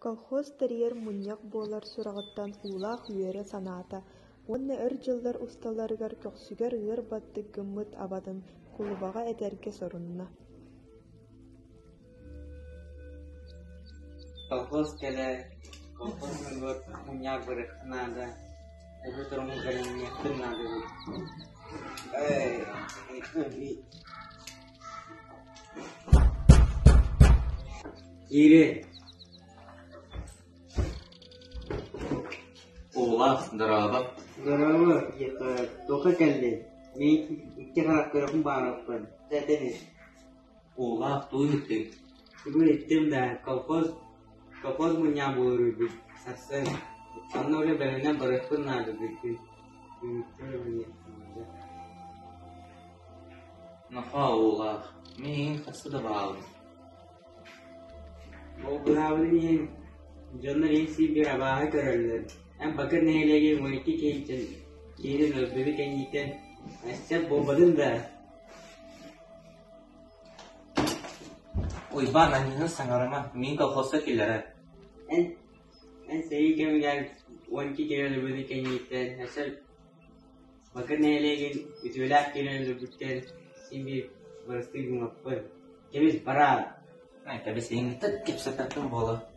Колхоз терьер муньяк буолар сурагыттан уулаах үөрэ санаата, уонна өр дьыллар усталарыгар көхсүгэр ыар баттык гыммыт абатын кулубаҕа этэргэ сорунна. Колхоз келе, колхоз мыгыт муньяк бырыхтынаада, эбі тұрмы галимметтін нады бұл. Ири. Oğlan, daraba. Daraba, toka geldi. Ben iki karakterim bağırıptım. Dediniz. Oğlan, duymadı. Bu ettim de kolhoz münyağı boğuruydu. Sarsın. Anne öyle belirlen bıraktın nadı. Nafa oğlan. Men hasta da bağlı. O bravo'nun canlar iyisi bir abağı görürler. Hem bakır neylege 12 keyiften yerin öbürü kenyiten aşağı bombadın da. Oy, bana neden sanarama? Men kolhozda kilere. En seyi kemi gel 12 kere öbürü kenyiten aşağı bakır neylege ütülak kere öbürten şimdi barıştı gün yapar. Kemiz para. Ay, tabi senin tık kip sepetim bola.